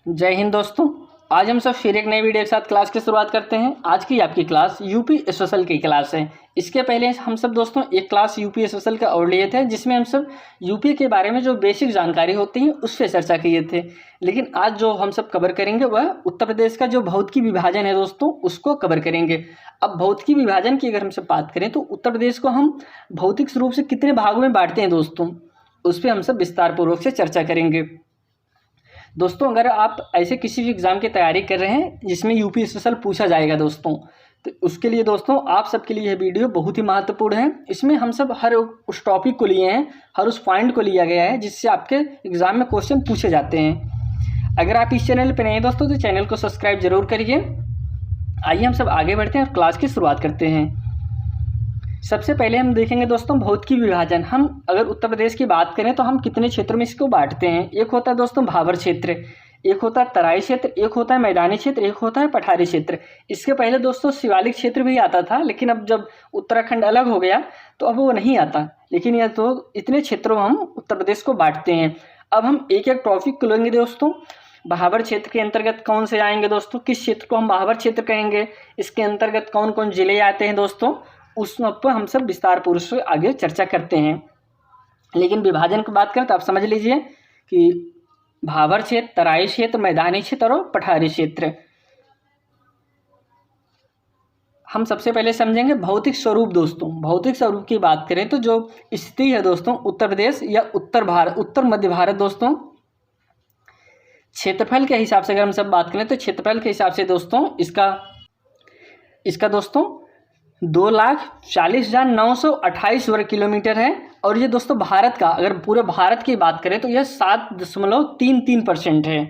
जय हिंद दोस्तों। आज हम सब फिर एक नई वीडियो के साथ क्लास की शुरुआत करते हैं। आज की आपकी क्लास यूपी स्पेशल की क्लास है। इसके पहले हम सब दोस्तों एक क्लास यूपी स्पेशल का और लिए थे, जिसमें हम सब यूपी के बारे में जो बेसिक जानकारी होती है उस पर चर्चा किए थे। लेकिन आज जो हम सब कवर करेंगे वह उत्तर प्रदेश का जो भौतिकी विभाजन है दोस्तों, उसको कवर करेंगे। अब भौतिकी विभाजन की अगर हम सब बात करें तो उत्तर प्रदेश को हम भौतिक रूप से कितने भागों में बांटते हैं दोस्तों, उस पर हम सब विस्तार पूर्वक से चर्चा करेंगे। दोस्तों, अगर आप ऐसे किसी भी एग्ज़ाम की तैयारी कर रहे हैं जिसमें यूपी स्पेशल पूछा जाएगा दोस्तों, तो उसके लिए दोस्तों आप सबके लिए यह वीडियो बहुत ही महत्वपूर्ण है। इसमें हम सब हर उस टॉपिक को लिए हैं, हर उस पॉइंट को लिया गया है जिससे आपके एग्ज़ाम में क्वेश्चन पूछे जाते हैं। अगर आप इस चैनल पर नए हैं दोस्तों तो चैनल को सब्सक्राइब जरूर करिए। आइए हम सब आगे बढ़ते हैं और क्लास की शुरुआत करते हैं। सबसे पहले हम देखेंगे दोस्तों भौतिकी विभाजन। हम अगर उत्तर प्रदेश की बात करें तो हम कितने क्षेत्रों में इसको बांटते हैं। एक होता है दोस्तों भाबर क्षेत्र, एक होता है तराई क्षेत्र, एक होता है मैदानी क्षेत्र, एक होता है पठारी क्षेत्र। इसके पहले दोस्तों शिवालिक क्षेत्र भी आता था, लेकिन अब जब उत्तराखंड अलग हो गया तो अब वो नहीं आता। लेकिन यह तो इतने क्षेत्रों में हम उत्तर प्रदेश को बांटते हैं। अब हम एक एक टॉपिक को लेंगे दोस्तों। भाबर क्षेत्र के अंतर्गत कौन से आएंगे दोस्तों, किस क्षेत्र को हम भाबर क्षेत्र कहेंगे, इसके अंतर्गत कौन कौन जिले आते हैं दोस्तों, उस पर हम सब विस्तार पूर्वक से आगे चर्चा करते हैं। लेकिन विभाजन की बात करें तो आप समझ लीजिए कि भाबर क्षेत्र, तराई क्षेत्र, मैदानी क्षेत्र और पठारी क्षेत्र। हम सबसे पहले समझेंगे भौतिक स्वरूप दोस्तों। भौतिक स्वरूप की बात करें तो जो स्थिति है दोस्तों उत्तर प्रदेश या उत्तर भारत, उत्तर मध्य भारत दोस्तों, क्षेत्रफल के हिसाब से अगर हम सब बात करें तो क्षेत्रफल के हिसाब से दोस्तों इसका दोस्तों 2,40,928 वर्ग किलोमीटर है। और ये दोस्तों भारत का, अगर पूरे भारत की बात करें तो यह 7.33% है।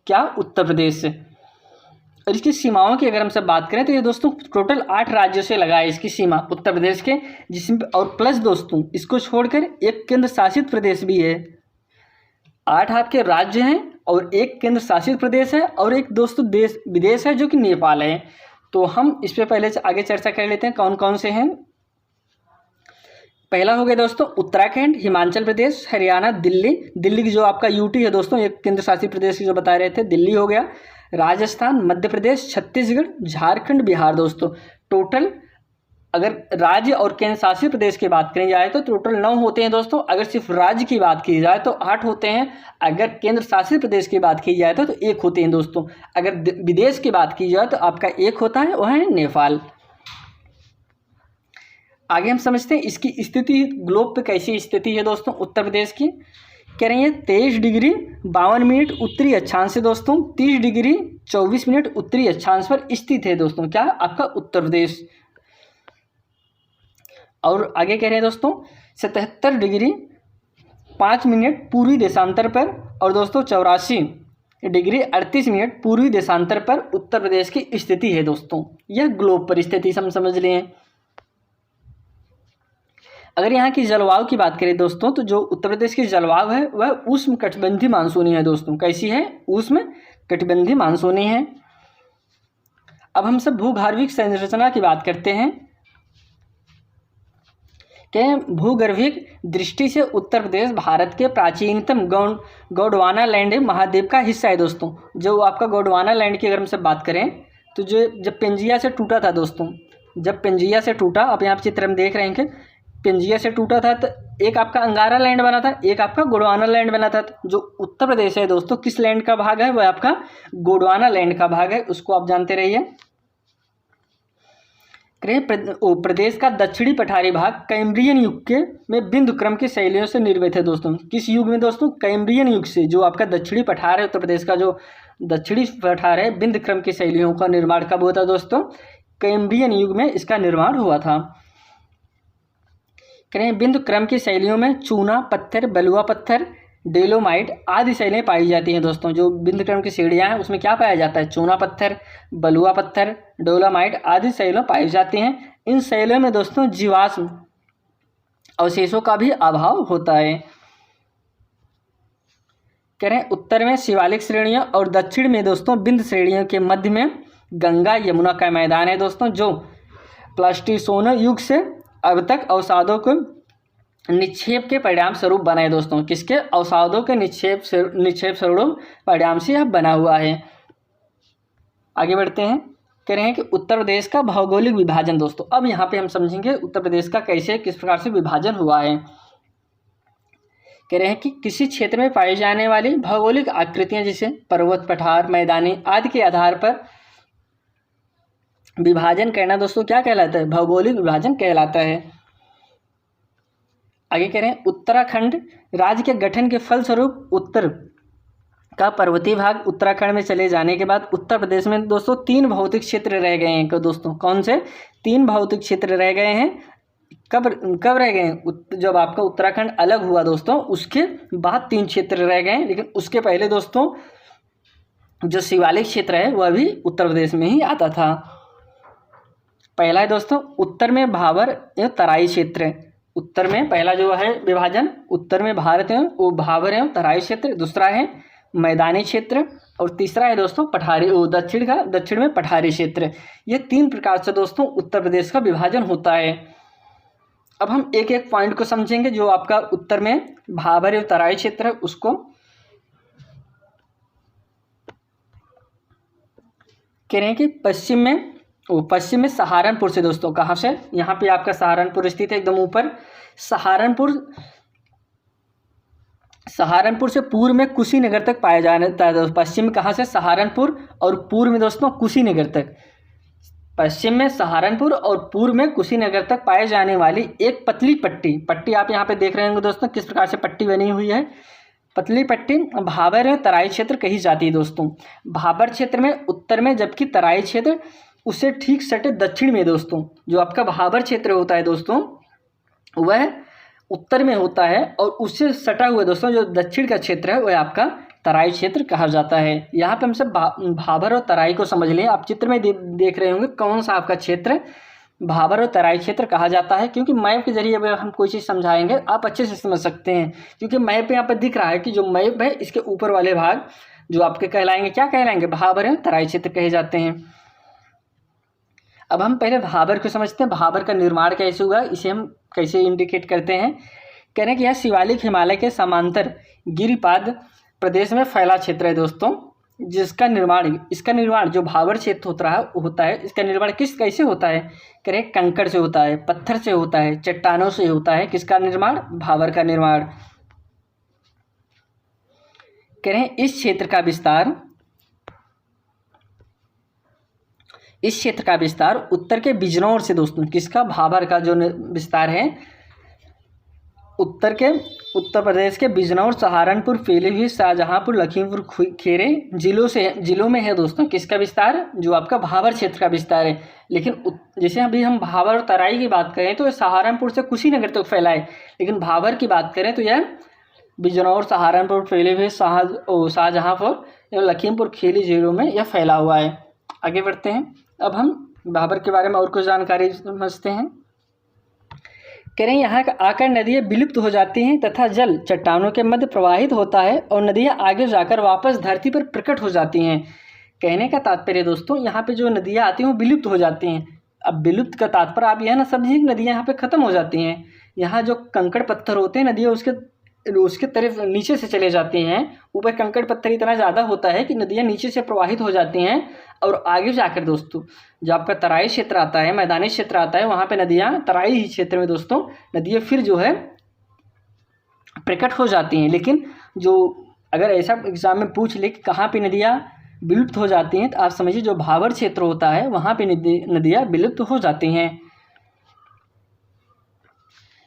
क्या? उत्तर प्रदेश। और इसकी सीमाओं की अगर हम सब बात करें तो ये दोस्तों टोटल 8 राज्यों से लगा है इसकी सीमा उत्तर प्रदेश के, जिसमें और प्लस दोस्तों इसको छोड़कर एक केंद्र शासित प्रदेश भी है। 8 आपके राज्य हैं और एक केंद्र शासित प्रदेश है और एक दोस्तों देश विदेश है जो कि नेपाल है। तो हम इस पे पहले से आगे चर्चा कर लेते हैं कौन कौन से हैं। पहला हो गया दोस्तों उत्तराखंड, हिमाचल प्रदेश, हरियाणा, दिल्ली की जो आपका यूटी है दोस्तों, एक केंद्र शासित प्रदेश की जो बता रहे थे, दिल्ली हो गया, राजस्थान, मध्य प्रदेश, छत्तीसगढ़, झारखंड, बिहार। दोस्तों टोटल अगर राज्य और केंद्र शासित प्रदेश की बात करी जाए तो टोटल 9 होते हैं दोस्तों। अगर सिर्फ राज्य की बात की जाए तो 8 होते हैं। अगर केंद्र शासित प्रदेश की बात की जाए तो 1 होते हैं दोस्तों। अगर विदेश की बात की जाए तो आपका 1 होता है, वह है नेपाल। आगे हम समझते हैं इसकी स्थिति ग्लोब पे कैसी स्थिति है दोस्तों उत्तर प्रदेश की। कह रहे हैं 23 डिग्री 52 मिनट उत्तरी अक्षांश से दोस्तों 30 डिग्री 24 मिनट उत्तरी अक्षांश पर स्थित है दोस्तों। क्या? आपका उत्तर प्रदेश। और आगे कह रहे हैं दोस्तों 77 डिग्री 5 मिनट पूर्वी देशांतर पर और दोस्तों 84 डिग्री 38 मिनट पूर्वी देशांतर पर उत्तर प्रदेश की स्थिति है दोस्तों। यह ग्लोब पर स्थिति हम समझ लिए हैं। अगर यहाँ की जलवायु की बात करें दोस्तों तो जो उत्तर प्रदेश की जलवायु है वह उष्ण कटिबंधीय मानसूनी है दोस्तों। कैसी है? उष्ण कटिबंधीय मानसूनी है। अब हम सब भूगर्भिक संरचना की बात करते हैं। भूगर्भिक दृष्टि से उत्तर प्रदेश भारत के प्राचीनतम गोंडवाना लैंड महाद्वीप का हिस्सा है दोस्तों। जो आपका गोंडवाना लैंड की अगर हम सब बात करें तो जो जब पेंजिया से टूटा था दोस्तों, जब पेंजिया से टूटा, आप यहाँ चित्र में देख रहे हैं कि पेंजिया से टूटा था तो एक आपका अंगारा लैंड बना था, एक आपका गोंडवाना लैंड बना था। जो उत्तर प्रदेश है दोस्तों किस लैंड का भाग है? वह आपका गोंडवाना लैंड का भाग है, उसको आप जानते रहिए। प्रदेश का दक्षिणी पठारी भाग कैम्ब्रियन युग के में बिंदु क्रम की शैलियों से निर्मित है दोस्तों। किस युग में दोस्तों? कैम्ब्रियन युग से। जो आपका दक्षिणी पठार है उत्तर प्रदेश का, जो दक्षिणी पठार है, बिंदु क्रम की शैलियों का निर्माण कब हुआ था दोस्तों? कैम्ब्रियन युग में इसका निर्माण हुआ था। करें बिंदु क्रम की शैलियों में चूना पत्थर, बलुआ पत्थर, डेलोमाइट आदि शैलियाँ पाई जाती हैं दोस्तों। जो बिंदु क्रम की श्रेणियाँ हैं उसमें क्या पाया जाता है? चूना पत्थर, बलुआ पत्थर, डोलामाइट आदि शैलियाँ पाई जाती हैं। इन शैलियों में दोस्तों जीवाश्म अवशेषों का भी अभाव होता है। कह रहे हैं उत्तर में शिवालिक श्रेणियाँ और दक्षिण में दोस्तों बिंदु श्रेणियों के मध्य में गंगा यमुना का मैदान है दोस्तों, जो प्लास्टिसोन युग से अब तक अवसादों को निक्षेप के परिणाम स्वरूप बना है दोस्तों। किसके? अवसादों के निक्षेप स्वरूप परिणाम से यह बना हुआ है। आगे बढ़ते हैं। कह रहे हैं कि उत्तर प्रदेश का भौगोलिक विभाजन दोस्तों। अब यहाँ पे हम समझेंगे उत्तर प्रदेश का कैसे किस प्रकार से विभाजन हुआ है। कह रहे हैं कि किसी क्षेत्र में पाई जाने वाली भौगोलिक आकृतियां जैसे पर्वत, पठार, मैदानी आदि के आधार पर विभाजन करना दोस्तों क्या कहलाता है? भौगोलिक विभाजन कहलाता है। आगे कह रहे हैं उत्तराखंड राज्य के गठन के फलस्वरूप उत्तर का पर्वतीय भाग उत्तराखंड में चले जाने के बाद उत्तर प्रदेश में दोस्तों 3 भौतिक क्षेत्र रह गए हैं। दोस्तों कौन से 3 भौतिक क्षेत्र रह गए हैं? कब रह गए हैं? जब आपका उत्तराखंड अलग हुआ दोस्तों उसके बाद 3 क्षेत्र रह गए हैं। लेकिन उसके पहले दोस्तों जो शिवालिक क्षेत्र है वह भी उत्तर प्रदेश में ही आता था। पहला है दोस्तों उत्तर में भाबर एवं तराई क्षेत्र। उत्तर में पहला जो है विभाजन, उत्तर में भारत एवं वो भाबर एवं तराई क्षेत्र। दूसरा है मैदानी क्षेत्र और तीसरा है दोस्तों पठारी दक्षिण में पठारी क्षेत्र। ये 3 प्रकार से दोस्तों उत्तर प्रदेश का विभाजन होता है। अब हम एक एक पॉइंट को समझेंगे। जो आपका उत्तर में भाबर एवं तराई क्षेत्र है उसको कह रहे हैं कि पश्चिम में सहारनपुर से दोस्तों, कहाँ से? यहाँ पे आपका सहारनपुर स्थित है एकदम ऊपर। सहारनपुर से पूर्व में कुशीनगर तक पाया जाता है। पश्चिम में कहाँ से? सहारनपुर और पूर्व में दोस्तों कुशीनगर तक। पश्चिम में सहारनपुर और पूर्व में कुशीनगर तक पाए जाने वाली एक पतली पट्टी आप यहाँ पे देख रहे होंगे दोस्तों किस प्रकार से पट्टी बनी हुई है। पतली पट्टी भाबर और तराई क्षेत्र कही जाती है दोस्तों। भाबर क्षेत्र में उत्तर में, जबकि तराई क्षेत्र उससे ठीक सटे दक्षिण में दोस्तों। जो आपका भाबर क्षेत्र होता है दोस्तों वह उत्तर में होता है और उससे सटा हुआ दोस्तों जो दक्षिण का क्षेत्र है वह आपका तराई क्षेत्र कहा जाता है। यहाँ पे हम सब भाबर और तराई को समझ लें। आप चित्र में देख रहे होंगे कौन सा आपका क्षेत्र भाबर और तराई क्षेत्र कहा जाता है। क्योंकि मैप के जरिए अगर हम कोई चीज़ समझाएंगे आप अच्छे से समझ सकते हैं। क्योंकि मैप यहाँ पर दिख रहा है कि जो मैप है इसके ऊपर वाले भाग जो आपके कहलाएंगे क्या कहलाएंगे? भाबर और तराई क्षेत्र कहे जाते हैं। अब हम पहले भाबर को समझते हैं। भाबर का निर्माण कैसे हुआ, इसे हम कैसे इंडिकेट करते हैं। कह रहे हैं कि यह शिवालिक हिमालय के समांतर गिरिपाद प्रदेश में फैला क्षेत्र है दोस्तों। इसका निर्माण जो भाबर क्षेत्र होता है इसका निर्माण कैसे होता है? कह रहे हैं कंकड़ से होता है, पत्थर से होता है, चट्टानों से होता है। किसका निर्माण? भाबर का निर्माण। कह रहे हैं इस क्षेत्र का विस्तार उत्तर के बिजनौर से दोस्तों। किसका? भाबर का जो विस्तार है उत्तर प्रदेश के बिजनौर, सहारनपुर, पीलीभीत, शाहजहांपुर, लखीमपुर खीरी जिलों में है दोस्तों। किसका विस्तार? जो आपका भाबर क्षेत्र का विस्तार है। लेकिन जैसे अभी हम भाबर और तराई की बात करें तो सहारनपुर से कुशीनगर तक फैला है। लेकिन भाबर की बात करें तो यह बिजनौर, सहारनपुर, पीलीभीत, शाहजहांपुर एवं लखीमपुर खीरी जिलों में यह फैला हुआ है। आगे बढ़ते हैं। अब हम भाबर के बारे में और कुछ जानकारी समझते हैं। कह रहे हैं यहाँ आकर नदियाँ विलुप्त हो जाती हैं तथा जल चट्टानों के मध्य प्रवाहित होता है और नदियाँ आगे जाकर वापस धरती पर प्रकट हो जाती हैं। कहने का तात्पर्य दोस्तों यहाँ पे जो नदियाँ आती हैं वो विलुप्त हो जाती हैं। अब विलुप्त का तात्पर्य आप यह ना समझिए कि नदियाँ यहाँ पे ख़त्म हो जाती हैं। यहाँ जो कंकड़ पत्थर होते हैं नदियाँ उसके तरफ नीचे से चले जाती हैं। ऊपर कंकड़ पत्थर इतना ज़्यादा होता है कि नदियाँ नीचे से प्रवाहित हो जाती हैं और आगे जाकर दोस्तों जो आपका तराई क्षेत्र आता है, मैदानी क्षेत्र आता है, वहाँ पे नदियाँ तराई ही क्षेत्र में दोस्तों नदियाँ फिर जो है प्रकट हो जाती हैं। लेकिन जो अगर ऐसा एग्जाम में पूछ ले कि कहाँ पे नदियाँ विलुप्त हो जाती हैं तो आप समझिए जो भाबर क्षेत्र होता है वहाँ पे नदियाँ विलुप्त हो जाती हैं।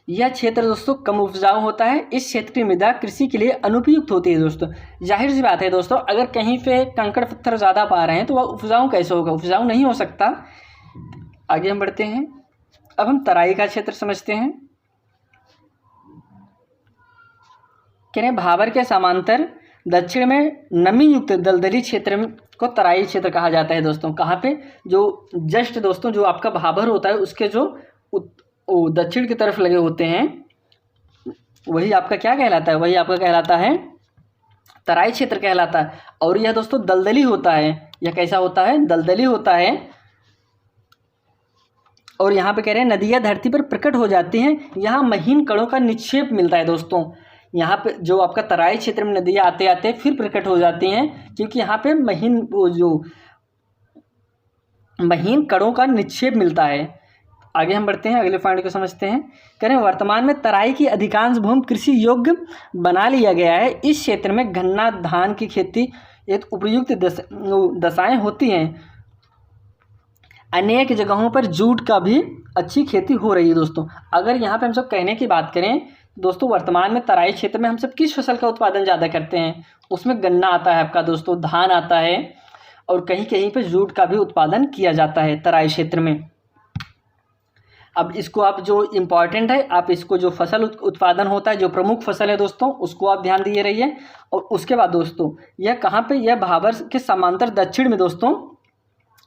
यह क्षेत्र दोस्तों कम उपजाऊ होता है। इस क्षेत्र की मृदा कृषि के लिए अनुपयुक्त होती है दोस्तों। जाहिर सी बात है दोस्तों अगर कहीं पे कंकड़ पत्थर ज़्यादा पा रहे हैं तो वह उपजाऊ कैसे होगा? उपजाऊ नहीं हो सकता। आगे हम बढ़ते हैं। अब हम तराई का क्षेत्र समझते हैं। कह रहे हैं भाबर के समांतर दक्षिण में नमी युक्त दलदली क्षेत्र को तराई क्षेत्र कहा जाता है दोस्तों। कहाँ पे? जो जस्ट दोस्तों जो आपका भाबर होता है उसके जो दक्षिण की तरफ लगे होते हैं वही आपका क्या कहलाता है? वही आपका कहलाता है तराई क्षेत्र कहलाता है। और यह दोस्तों दलदली होता है। यह कैसा होता है? दलदली होता है। और यहाँ पे कह रहे हैं नदियाँ धरती पर प्रकट हो जाती हैं, यहाँ महीन कणों का निक्षेप मिलता है दोस्तों। यहाँ पे जो आपका तराई क्षेत्र में नदियाँ आते आते फिर प्रकट हो जाती हैं, क्योंकि यहाँ पे महीन कणों का निक्षेप मिलता है। आगे हम बढ़ते हैं, अगले पॉइंट को समझते हैं। कह रहे हैं वर्तमान में तराई की अधिकांश भूमि कृषि योग्य बना लिया गया है। इस क्षेत्र में गन्ना धान की खेती एक उपयुक्त दशाएं होती हैं। अनेक जगहों पर जूट का भी अच्छी खेती हो रही है दोस्तों। अगर यहाँ पे हम सब कहने की बात करें दोस्तों, वर्तमान में तराई क्षेत्र में हम सब किस फसल का उत्पादन ज़्यादा करते हैं? उसमें गन्ना आता है आपका दोस्तों, धान आता है, और कहीं कहीं पे जूट का भी उत्पादन किया जाता है तराई क्षेत्र में। अब इसको आप जो इम्पॉर्टेंट है, आप इसको जो फसल उत्पादन होता है, जो प्रमुख फसल है दोस्तों, उसको आप ध्यान दिए रहिए। और उसके बाद दोस्तों यह कहाँ पे, यह भाबर के समांतर दक्षिण में दोस्तों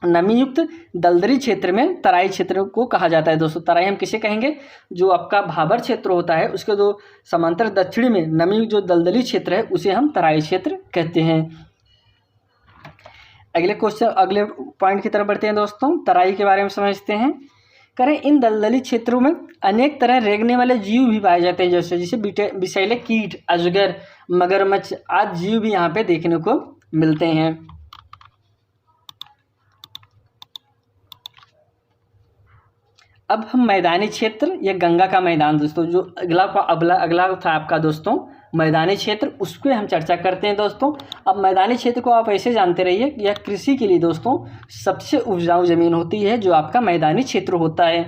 नमीयुक्त दलदली क्षेत्र में तराई क्षेत्र को कहा जाता है दोस्तों। तराई हम किसे कहेंगे? जो आपका भाबर क्षेत्र होता है उसके जो समांतर दक्षिण में नमी जो दलदली क्षेत्र है उसे हम तराई क्षेत्र कहते हैं। अगले पॉइंट की तरफ बढ़ते हैं दोस्तों, तराई के बारे में समझते हैं। करें इन दलदली क्षेत्रों में अनेक तरह रेंगने वाले जीव भी पाए जाते हैं, जैसे विषैले कीट, अजगर, मगरमच्छ आदि जीव भी यहाँ पे देखने को मिलते हैं। अब हम मैदानी क्षेत्र या गंगा का मैदान दोस्तों, जो अगला था आपका दोस्तों मैदानी क्षेत्र, उस पर हम चर्चा करते हैं दोस्तों। अब मैदानी क्षेत्र को आप ऐसे जानते रहिए कि यह कृषि के लिए दोस्तों सबसे उपजाऊ ज़मीन होती है, जो आपका मैदानी क्षेत्र होता है।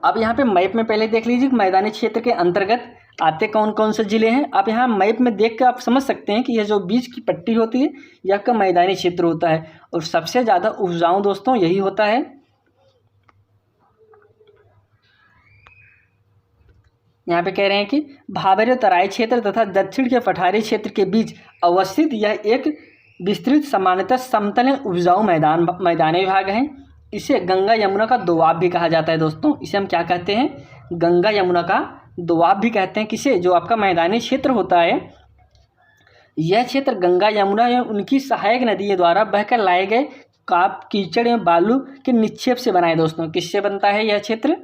अब यहाँ पे मैप में पहले देख लीजिए मैदानी क्षेत्र के अंतर्गत आते कौन कौन से ज़िले हैं। आप यहाँ मैप में देख कर आप समझ सकते हैं कि यह जो बीच की पट्टी होती है यह आपका मैदानी क्षेत्र होता है, और सबसे ज़्यादा उपजाऊ दोस्तों यही होता है। यहाँ पे कह रहे हैं कि भाबर तराई क्षेत्र तथा दक्षिण के पठारी क्षेत्र के बीच अवस्थित यह एक विस्तृत सामान्यतः समतल उपजाऊ मैदानी भाग है। इसे गंगा यमुना का दोआब भी कहा जाता है दोस्तों। इसे हम क्या कहते हैं? गंगा यमुना का दोआब भी कहते हैं। किसे? जो आपका मैदानी क्षेत्र होता है। यह क्षेत्र गंगा यमुना या उनकी सहायक नदियों द्वारा बहकर लाए गए काप, कीचड़ या बालू के निक्षेप से बना है दोस्तों। किससे बनता है यह क्षेत्र?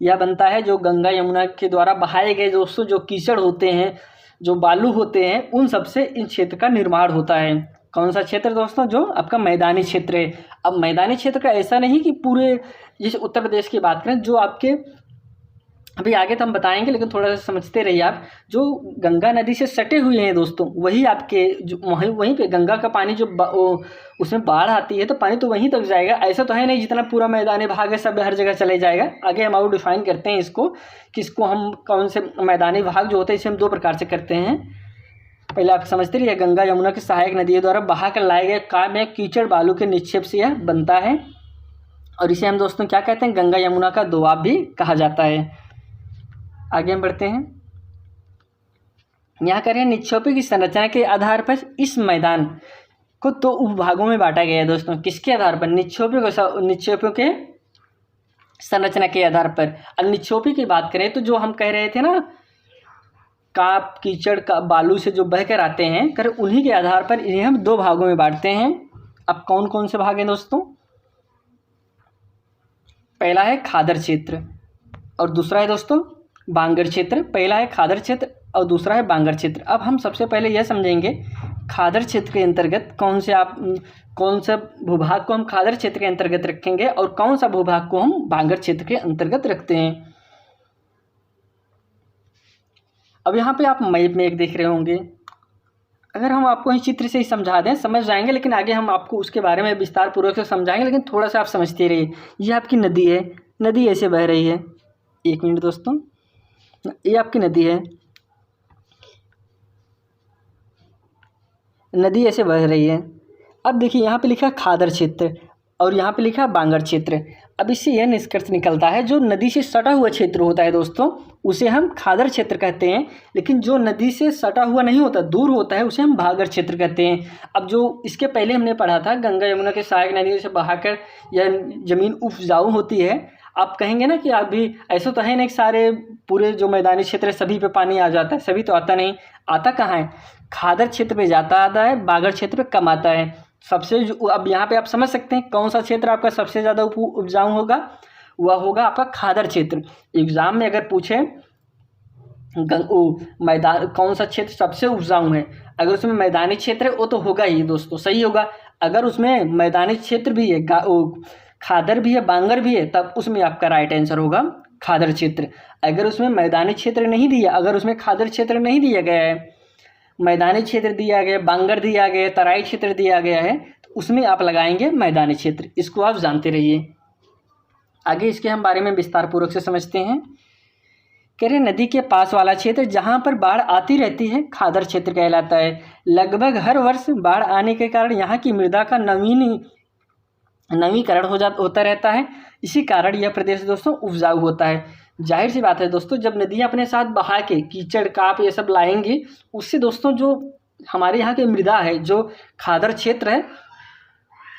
यह बनता है जो गंगा यमुना के द्वारा बहाए गए दोस्तों जो कीचड़ होते हैं, जो बालू होते हैं, उन सब से इन क्षेत्र का निर्माण होता है। कौन सा क्षेत्र दोस्तों? जो आपका मैदानी क्षेत्र है। अब मैदानी क्षेत्र का ऐसा नहीं कि पूरे जैसे उत्तर प्रदेश की बात करें, जो आपके अभी आगे तो हम बताएंगे, लेकिन थोड़ा सा समझते रहिए आप। जो गंगा नदी से सटे हुए हैं दोस्तों, वही आपके जो वहीं पे गंगा का पानी जो उसमें बाढ़ आती है तो पानी तो वहीं तक जाएगा। ऐसा तो है नहीं जितना पूरा मैदानी भाग है सब हर जगह चले जाएगा। आगे हम और डिफाइन करते हैं इसको कि इसको हम कौन से मैदानी भाग जो होते हैं इसे हम दो प्रकार से करते हैं। पहले आप समझते रहिए, गंगा यमुना की सहायक नदियों द्वारा बहा कर लाए गए काम में कीचड़ बालू के निक्षेप से यह बनता है, और इसे हम दोस्तों क्या कहते हैं? गंगा यमुना का दोआब भी कहा जाता है। आगे हम बढ़ते हैं। यहाँ करें निक्षेपों की संरचना के आधार पर इस मैदान को दो उपभागों में बांटा गया है दोस्तों। किसके आधार पर? निक्षेपों के संरचना के आधार पर। अब निक्षेपों की बात करें तो जो हम कह रहे थे ना, काप, कीचड़ का बालू से जो बहकर आते हैं, कर उन्हीं के आधार पर इन्हें हम दो भागों में बांटते हैं। अब कौन कौन से भाग हैं दोस्तों? पहला है खादर क्षेत्र और दूसरा है दोस्तों बांगर क्षेत्र। पहला है खादर क्षेत्र और दूसरा है बांगर क्षेत्र। अब हम सबसे पहले यह समझेंगे खादर क्षेत्र के अंतर्गत कौन सा भूभाग को हम खादर क्षेत्र के अंतर्गत रखेंगे और कौन सा भूभाग को हम बांगर क्षेत्र के अंतर्गत रखते हैं। अब यहाँ पे आप मैप में एक देख रहे होंगे, अगर हम आपको इस चित्र से ही समझा दें समझ जाएंगे, लेकिन आगे हम आपको उसके बारे में विस्तार पूर्वक से समझाएंगे, लेकिन थोड़ा सा आप समझते रहिए। ये आपकी नदी है, नदी ऐसे बह रही है। एक मिनट दोस्तों, ये आपकी नदी है, नदी ऐसे बह रही है। अब देखिए यहाँ पे लिखा है खादर क्षेत्र और यहाँ पे लिखा है बांगर क्षेत्र। अब इससे यह निष्कर्ष निकलता है जो नदी से सटा हुआ क्षेत्र होता है दोस्तों उसे हम खादर क्षेत्र कहते हैं, लेकिन जो नदी से सटा हुआ नहीं होता, दूर होता है, उसे हम बांगर क्षेत्र कहते हैं। अब जो इसके पहले हमने पढ़ा था गंगा यमुना के सहायक नदियों से बहाकर यह ज़मीन उपजाऊ होती है। आप कहेंगे ना कि अभी ऐसा तो है नहीं कि सारे पूरे जो मैदानी क्षेत्र है सभी पे पानी आ जाता है, सभी तो आता नहीं। आता कहाँ है? खादर क्षेत्र पे ज़्यादा आता है, बांगर क्षेत्र पे कम आता है। सबसे अब यहाँ पे आप समझ सकते हैं कौन सा क्षेत्र आपका सबसे ज़्यादा उपजाऊ होगा, वह होगा आपका खादर क्षेत्र। एग्जाम में अगर पूछे मैदान कौन सा क्षेत्र सबसे उपजाऊ है, अगर उसमें मैदानी क्षेत्र है वो तो होगा ही दोस्तों, सही होगा। अगर उसमें मैदानी क्षेत्र भी है, खादर भी है, बांगर भी है, तब उसमें आपका राइट आंसर होगा खादर क्षेत्र। अगर उसमें मैदानी क्षेत्र नहीं दिया, अगर उसमें खादर क्षेत्र नहीं दिया गया है, मैदानी क्षेत्र दिया गया, बांगर दिया गया, तराई क्षेत्र दिया गया है, तो उसमें आप लगाएंगे मैदानी क्षेत्र। इसको आप जानते रहिए। आगे इसके हम बारे में विस्तार पूर्वक से समझते हैं। कह रहे नदी के पास वाला क्षेत्र जहाँ पर बाढ़ आती रहती है खादर क्षेत्र कहलाता है। लगभग हर वर्ष बाढ़ आने के कारण यहाँ की मृदा का नवीकरण होता रहता है। इसी कारण यह प्रदेश दोस्तों उपजाऊ होता है। जाहिर सी बात है दोस्तों, जब नदियाँ अपने साथ बहा के कीचड़ काप ये सब लाएंगी, उससे दोस्तों जो हमारे यहाँ की मृदा है, जो खादर क्षेत्र है,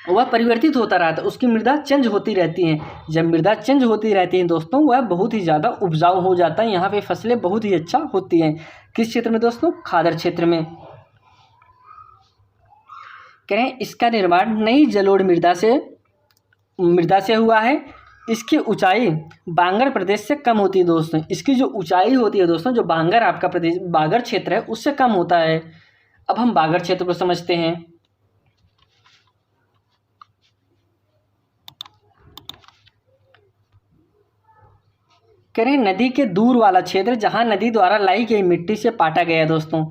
वह परिवर्तित होता रहता है, उसकी मृदा चेंज होती रहती है। जब मृदा चेंज होती रहती है दोस्तों, वह बहुत ही ज़्यादा उपजाऊ हो जाता है, यहाँ पे फसलें बहुत ही अच्छा होती हैं। किस क्षेत्र में दोस्तों? खादर क्षेत्र में। कह रहे हैं इसका निर्माण नई जलोढ़ मृदा से हुआ है। इसकी ऊंचाई बांगर प्रदेश से कम होती है दोस्तों। इसकी जो ऊंचाई होती है दोस्तों, जो बांगर आपका प्रदेश बांगर क्षेत्र है, उससे कम होता है। अब हम बांगर क्षेत्र को समझते हैं। कह रहे हैं नदी के दूर वाला क्षेत्र जहां नदी द्वारा लाई गई मिट्टी से पाटा गया है दोस्तों।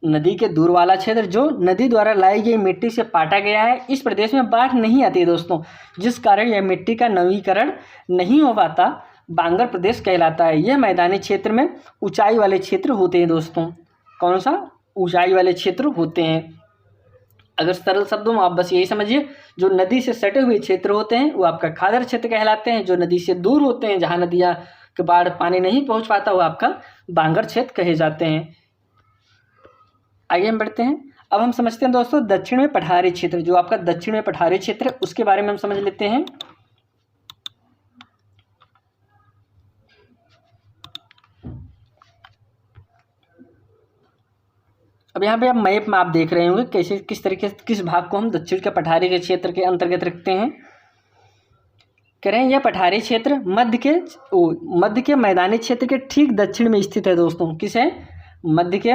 नदी के दूर वाला क्षेत्र जो नदी द्वारा लाई गई मिट्टी से पाटा गया है, इस प्रदेश में बाढ़ नहीं आती है दोस्तों, जिस कारण यह मिट्टी का नवीकरण नहीं हो पाता, बांगर प्रदेश कहलाता है। यह मैदानी क्षेत्र में ऊंचाई वाले क्षेत्र होते हैं दोस्तों। कौन सा? ऊंचाई वाले क्षेत्र होते हैं। अगर सरल शब्दों में आप बस यही समझिए, जो नदी से सटे हुए क्षेत्र होते हैं वो आपका खादर क्षेत्र कहलाते हैं। जो नदी से दूर होते हैं, जहाँ नदियाँ के बाढ़ पानी नहीं पहुँच पाता, वो आपका बांगर क्षेत्र कहे जाते हैं। आगे हम बढ़ते हैं। अब हम समझते हैं दोस्तों दक्षिण में पठारी क्षेत्र। जो आपका दक्षिण में पठारी क्षेत्र है, उसके बारे में हम समझ लेते हैं। अब यहाँ पे आप मैप में आप देख रहे होंगे कैसे किस तरीके से किस भाग को हम दक्षिण के पठारी के क्षेत्र के अंतर्गत रखते हैं। कह रहे हैं यह पठारी क्षेत्र मध्य के मैदानी क्षेत्र के ठीक दक्षिण में स्थित है दोस्तों। किस है? मध्य के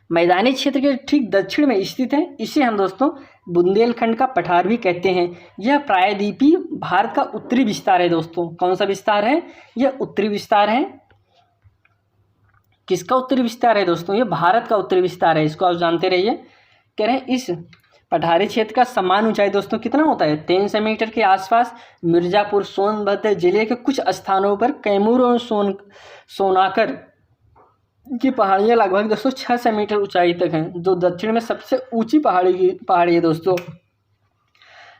मैदानी क्षेत्र के ठीक दक्षिण में स्थित है। इसे हम दोस्तों बुंदेलखंड का पठार भी कहते हैं। यह प्रायद्वीपीय भारत का उत्तरी विस्तार है दोस्तों। कौन सा विस्तार है? यह उत्तरी विस्तार है। किसका उत्तरी विस्तार है दोस्तों? ये भारत का उत्तरी विस्तार है। इसको आप जानते रहिए। कह रहे हैं इस पठारी क्षेत्र का समान ऊंचाई दोस्तों कितना होता है? 300 मीटर के आसपास। मिर्जापुर सोनभद्र जिले के कुछ स्थानों पर कैमूर और सोनाकर की पहाड़ियाँ लगभग दोस्तों 600 मीटर ऊंचाई तक हैं। जो दक्षिण में सबसे ऊंची पहाड़ी है दोस्तों,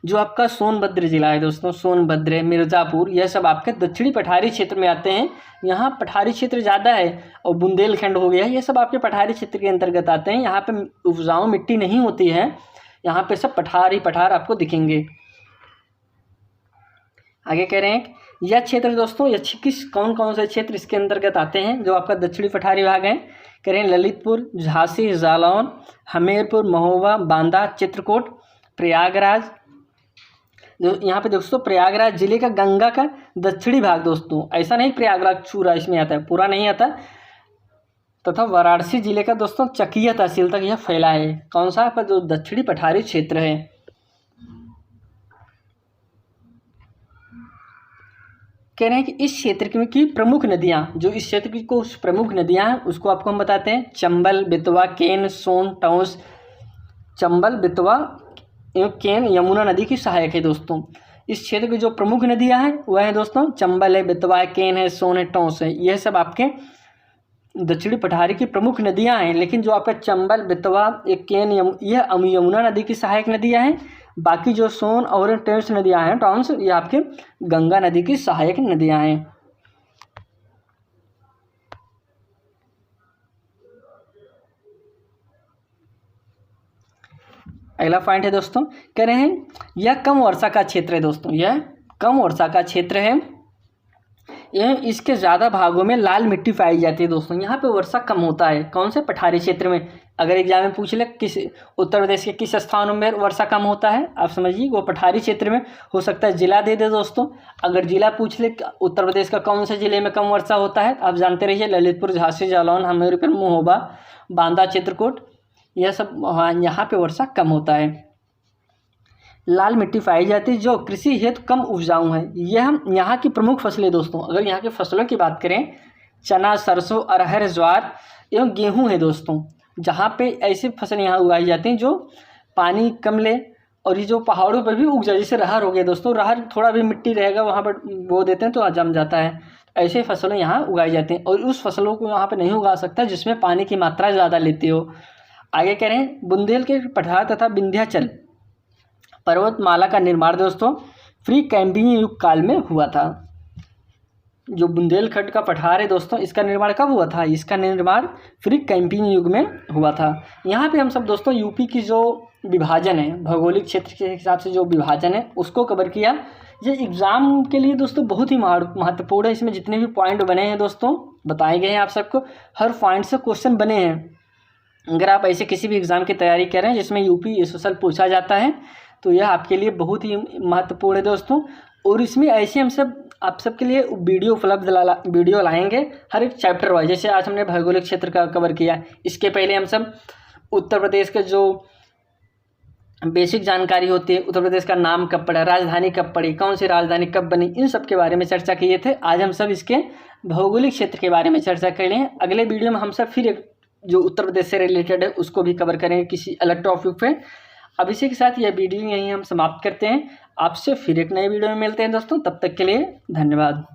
जो आपका सोनभद्र जिला है दोस्तों। सोनभद्र, मिर्ज़ापुर, यह सब आपके दक्षिणी पठारी क्षेत्र में आते हैं। यहाँ पठारी क्षेत्र ज़्यादा है। और बुंदेलखंड हो गया, ये सब आपके पठारी क्षेत्र के अंतर्गत आते हैं। यहाँ पे उपजाऊ मिट्टी नहीं होती है, यहाँ पे सब पठार आपको दिखेंगे। आगे कह रहे हैं यह क्षेत्र दोस्तों, कौन से क्षेत्र इसके अंतर्गत आते हैं जो आपका दक्षिणी पठारी भाग है? कह रहे हैं ललितपुर, झांसी, जालौन, हमीरपुर, महोबा, बांदा, चित्रकूट, प्रयागराज। जो यहाँ पे दोस्तों प्रयागराज जिले का गंगा का दक्षिणी भाग दोस्तों, ऐसा नहीं प्रयागराज पूरा इसमें आता है, पूरा नहीं आता, तथा वाराणसी जिले का दोस्तों चकिया तहसील तक यह फैला है। कौन सा? आपका जो दक्षिणी पठारी क्षेत्र है। कह रहे हैं कि इस क्षेत्र की प्रमुख नदियाँ, जो इस क्षेत्र की कुछ प्रमुख नदियाँ हैं उसको आपको हम बताते हैं। चंबल, बेतवा, केन, सोन, टॉन्स। चंबल, बेतवा एवं केन यमुना नदी की सहायक है दोस्तों। इस क्षेत्र की जो प्रमुख नदियाँ हैं वह है दोस्तों चंबल है, बेतवा है, केन है, सोन है, टॉन्स है। यह सब आपके दक्षिणी पठारी की प्रमुख नदियाँ हैं। लेकिन जो आपका चंबल, बेतवा, केन, यह यमुना नदी की सहायक नदियाँ हैं। बाकी जो सोन और टॉन्स नदियाँ हैं, टॉन्स, ये आपके गंगा नदी की सहायक नदियाँ हैं। अगला पॉइंट है दोस्तों, कह रहे हैं यह कम वर्षा का क्षेत्र है दोस्तों। यह कम वर्षा का क्षेत्र है। यह इसके ज़्यादा भागों में लाल मिट्टी पाई जाती है दोस्तों। यहाँ पे वर्षा कम होता है। कौन से? पठारी क्षेत्र में। अगर एग्जाम में पूछ ले किस उत्तर प्रदेश के किस स्थानों में वर्षा कम होता है, आप समझिए वो पठारी क्षेत्र में हो सकता है। जिला दे दे दोस्तों, अगर जिला पूछ ले उत्तर प्रदेश का कौन से जिले में कम वर्षा होता है, आप जानते रहिए ललितपुर, झांसी, जालौन, हमीरपुर, महोबा, बांदा, चित्रकूट, यह सब यहाँ पे वर्षा कम होता है। लाल मिट्टी पाई जाती है जो कृषि हेतु कम उपजाऊ है। यह हम यहाँ की प्रमुख फसलें दोस्तों, अगर यहाँ की फसलों की बात करें, चना, सरसों, अरहर, ज्वार एवं गेहूँ है दोस्तों। जहाँ पे ऐसी फसल यहाँ उगाई जाती हैं जो पानी कम ले और ये जो पहाड़ों पर भी उग जाए, जैसे रहर हो गया दोस्तों, रहर थोड़ा भी मिट्टी रहेगा वहाँ पर बो देते हैं तो जम जाता है। ऐसे फसलें यहाँ उगाई जाती हैं और उस फसलों को यहाँ पे नहीं उगा सकता जिसमें पानी की मात्रा ज़्यादा लेती हो। आगे कह रहे हैं बुंदेल के पठार तथा विंध्याचल पर्वतमाला का निर्माण दोस्तों फ्री कैंपिंग युग काल में हुआ था। जो बुंदेलखंड का पठार है दोस्तों, इसका निर्माण कब हुआ था? इसका निर्माण फ्री कैंपिंग युग में हुआ था। यहाँ पे हम सब दोस्तों यूपी की जो विभाजन है, भौगोलिक क्षेत्र के हिसाब से जो विभाजन है उसको कवर किया। ये एग्ज़ाम के लिए दोस्तों बहुत ही महत्वपूर्ण है। इसमें जितने भी पॉइंट बने हैं दोस्तों बताए गए हैं आप सबको, हर पॉइंट से क्वेश्चन बने हैं। अगर आप ऐसे किसी भी एग्ज़ाम की तैयारी कर रहे हैं जिसमें यूपी सोशल पूछा जाता है तो यह आपके लिए बहुत ही महत्वपूर्ण है दोस्तों। और इसमें ऐसे हम सब आप सबके लिए वीडियो लाएंगे हर एक चैप्टर वाइज। जैसे आज हमने भौगोलिक क्षेत्र का कवर किया, इसके पहले हम सब उत्तर प्रदेश के जो बेसिक जानकारी होती है, उत्तर प्रदेश का नाम कब पड़ा, राजधानी कब पड़ी, कौन सी राजधानी कब बनी, इन सब के बारे में चर्चा किए थे। आज हम सब इसके भौगोलिक क्षेत्र के बारे में चर्चा कर लें। अगले वीडियो में हम सब फिर एक जो उत्तर प्रदेश से रिलेटेड है उसको भी कवर करेंगे किसी अलग टॉपिक पे। अब इसी के साथ यह वीडियो यहीं हम समाप्त करते हैं। आपसे फिर एक नए वीडियो में मिलते हैं दोस्तों, तब तक के लिए धन्यवाद।